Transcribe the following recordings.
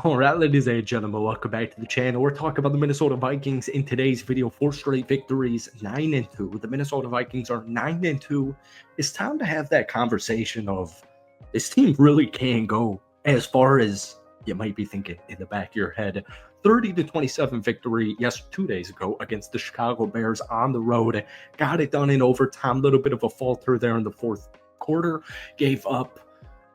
All right, ladies and gentlemen, welcome back to the channel. We're talking about the Minnesota Vikings in today's video. 4 straight victories, 9-2. The Minnesota Vikings are 9-2. It's time to have that conversation of this team really can go as far as you might be thinking in the back of your head. 30-27 victory, 2 days ago against the Chicago Bears on the road. Got it done in overtime. A little bit of a falter there in the fourth quarter. Gave up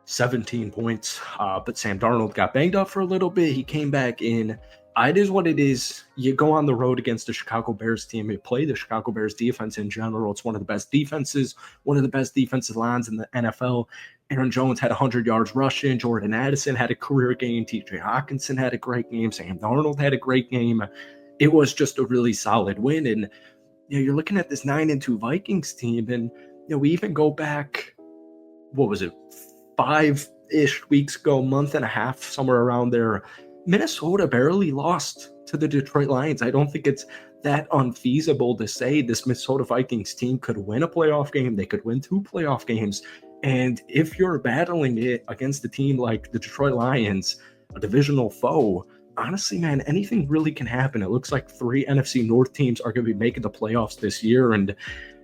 17 points, but Sam Darnold got banged up for a little bit. He came back in. It is what it is. You go on the road against the Chicago Bears team. You play the Chicago Bears defense in general. It's one of the best defenses, one of the best defensive lines in the NFL. Aaron Jones had 100 yards rushing. Jordan Addison had a career game. TJ Hawkinson had a great game. Sam Darnold had a great game. It was just a really solid win. And you're looking at this 9-2 Vikings team, and we even go back, what was it, 5-ish weeks ago, month and a half, somewhere around there. Minnesota barely lost to the Detroit Lions. I don't think it's that unfeasible to say this Minnesota Vikings team could win a playoff game. They could win 2 playoff games. And if you're battling it against a team like the Detroit Lions, a divisional foe, honestly, man, anything really can happen. It looks like 3 NFC North teams are going to be making the playoffs this year, and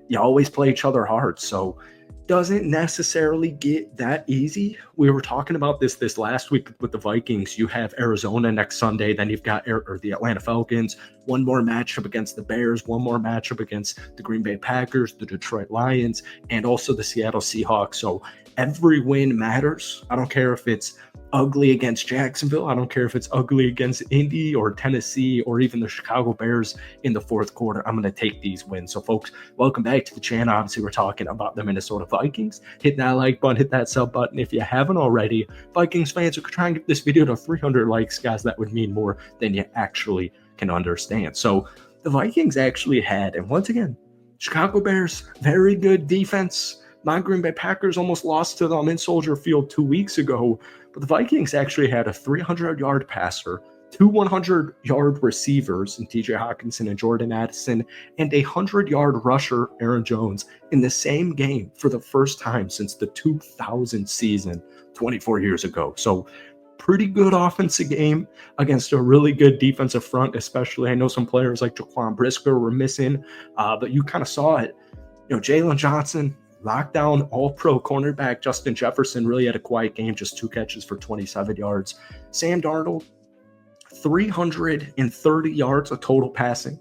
you always play each other hard. So doesn't necessarily get that easy. We were talking about this last week with the Vikings. You have Arizona next Sunday, then you've got the Atlanta Falcons, one more matchup against the Bears, one more matchup against the Green Bay Packers, the Detroit Lions, and also the Seattle Seahawks. So every win matters. I don't care if it's ugly against Jacksonville. I don't care if it's ugly against Indy or Tennessee or even the Chicago Bears in the fourth quarter. I'm going to take these wins. So, folks, welcome back to the channel. Obviously, we're talking about the Minnesota Vikings. Hit that like button, hit that sub button if you haven't already. Vikings fans, we could try and get this video to 300 likes, guys. That would mean more than you actually can understand. So, the Vikings actually had, and once again, Chicago Bears, very good defense. My Green Bay Packers almost lost to them in Soldier Field 2 weeks ago. But the Vikings actually had a 300-yard passer, 2 100-yard receivers in TJ Hawkinson and Jordan Addison, and a 100-yard rusher, Aaron Jones, in the same game for the first time since the 2000 season 24 years ago. So pretty good offensive game against a really good defensive front, especially. I know some players like Jaquan Brisker were missing, but you kind of saw it. Jalen Johnson, lockdown all-pro cornerback Justin Jefferson really had a quiet game, just 2 catches for 27 yards. Sam Darnold, 330 yards of total passing,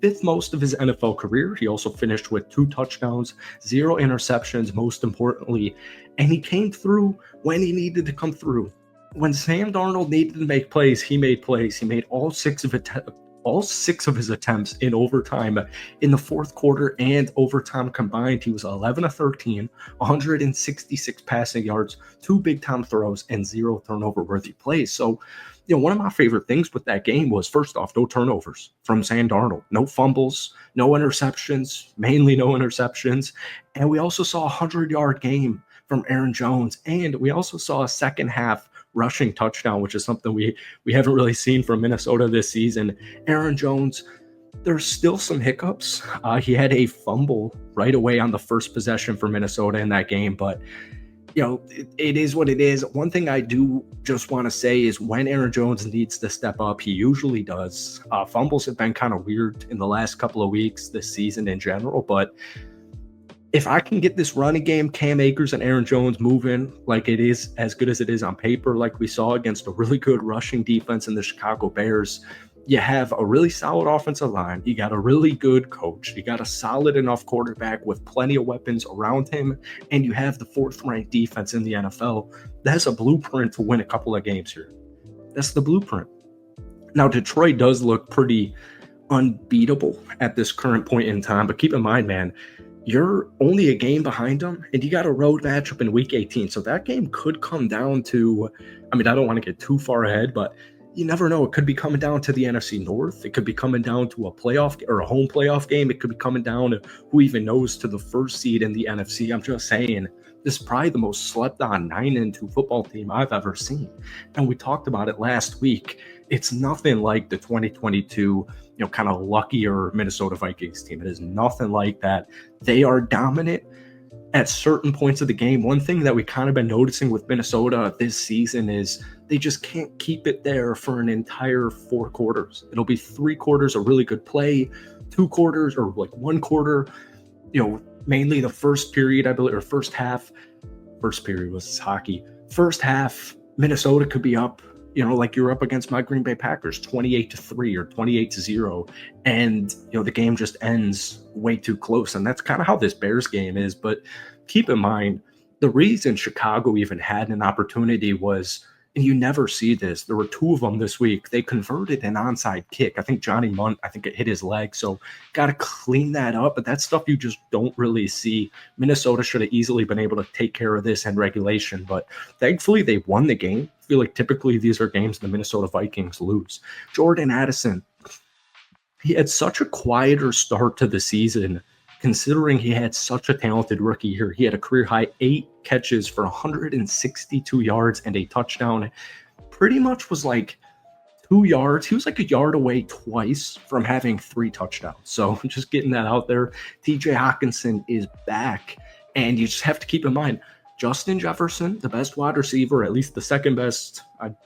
5th most of his NFL career. He also finished with 2 touchdowns, 0 interceptions, most importantly, and he came through when he needed to come through. When Sam Darnold needed to make plays, he made plays. He made all 6 of his attempts in overtime in the fourth quarter and overtime combined. He was 11 of 13, 166 passing yards, 2 big-time throws, and 0 turnover-worthy plays. So, one of my favorite things with that game was, first off, no turnovers from Sam Darnold, no fumbles, no interceptions, mainly no interceptions. And we also saw a 100-yard game from Aaron Jones. And we also saw a second half rushing touchdown, which is something we haven't really seen from Minnesota this season. Aaron Jones, there's still some hiccups. He had a fumble right away on the first possession for Minnesota in that game, but it is what it is. One thing I do just want to say is when Aaron Jones needs to step up, he usually does. Fumbles have been kind of weird in the last couple of weeks this season in general, but if I can get this running game, Cam Akers and Aaron Jones moving like it is, as good as it is on paper, like we saw against a really good rushing defense in the Chicago Bears, you have a really solid offensive line. You got a really good coach. You got a solid enough quarterback with plenty of weapons around him, and you have the 4th-ranked defense in the NFL. That's a blueprint to win a couple of games here. That's the blueprint. Now, Detroit does look pretty unbeatable at this current point in time, but keep in mind, man, you're only a game behind them, and you got a road matchup in Week 18. So that game could come down to, I don't want to get too far ahead, but you never know. It could be coming down to the NFC North. It could be coming down to a playoff or a home playoff game. It could be coming down to, who even knows, to the 1st seed in the NFC. I'm just saying, this is probably the most slept on 9-2 football team I've ever seen. And we talked about it last week. It's nothing like the 2022, kind of luckier Minnesota Vikings team. It is nothing like that. They are dominant at certain points of the game. One thing that we kind of been noticing with Minnesota this season is they just can't keep it there for an entire 4 quarters. It'll be 3 quarters of really good play, 2 quarters or like 1 quarter, mainly the first period, I believe, or first half. First period was hockey. First half, Minnesota could be up, like you're up against my Green Bay Packers, 28-3 or 28-0, and the game just ends way too close. And that's kind of how this Bears game is. But keep in mind, the reason Chicago even had an opportunity was, and you never see this, there were 2 of them this week. They converted an onside kick. I think Johnny Munt, I think it hit his leg. So got to clean that up. But that's stuff you just don't really see. Minnesota should have easily been able to take care of this in regulation. But thankfully, they won the game. I feel like typically these are games the Minnesota Vikings lose. Jordan Addison, he had such a quieter start to the season, considering he had such a talented rookie year. He had a career-high 8 catches for 162 yards and a touchdown. Pretty much was like 2 yards. He was like a yard away twice from having 3 touchdowns. So just getting that out there. TJ Hawkinson is back. And you just have to keep in mind, Justin Jefferson, the best wide receiver, at least the second best. I'm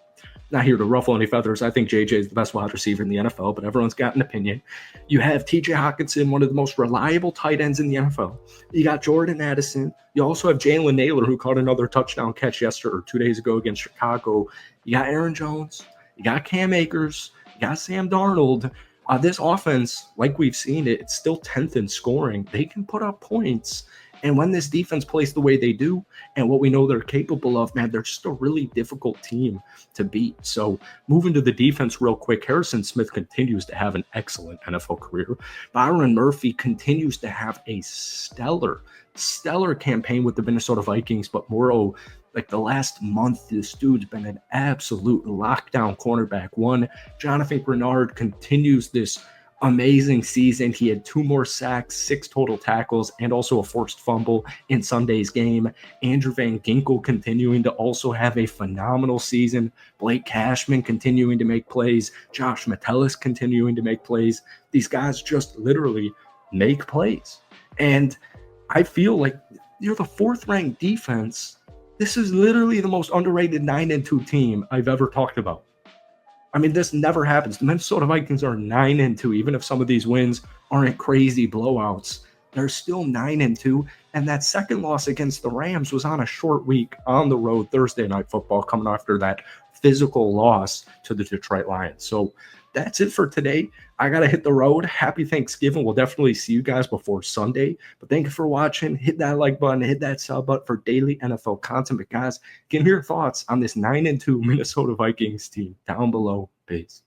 not here to ruffle any feathers. I think JJ is the best wide receiver in the NFL, but everyone's got an opinion. You have TJ Hawkinson, one of the most reliable tight ends in the NFL. You got Jordan Addison. You also have Jalen Naylor, who caught another touchdown catch yesterday or 2 days ago against Chicago. You got Aaron Jones. You got Cam Akers. You got Sam Darnold. This offense, like we've seen it, it's still 10th in scoring. They can put up points. And when this defense plays the way they do and what we know they're capable of, man, they're just a really difficult team to beat. So moving to the defense real quick, Harrison Smith continues to have an excellent NFL career. Byron Murphy continues to have a stellar campaign with the Minnesota Vikings. But Morrow, like the last month, this dude's been an absolute lockdown cornerback. One, Jonathan Grenard continues this amazing season. He had 2 more sacks, 6 total tackles, and also a forced fumble in Sunday's game. Andrew Van Ginkel continuing to also have a phenomenal season. Blake Cashman continuing to make plays. Josh Metellus continuing to make plays. These guys just literally make plays. And I feel like you're the 4th-ranked defense. This is literally the most underrated 9-2 team I've ever talked about. I mean, this never happens. The Minnesota Vikings are 9-2. Even if some of these wins aren't crazy blowouts, they're still 9-2. And that second loss against the Rams was on a short week on the road, Thursday Night Football, coming after that physical loss to the Detroit Lions. So that's it for today. I got to hit the road. Happy Thanksgiving. We'll definitely see you guys before Sunday. But thank you for watching. Hit that like button. Hit that sub button for daily NFL content. But guys, give me your thoughts on this 9-2 Minnesota Vikings team down below. Peace.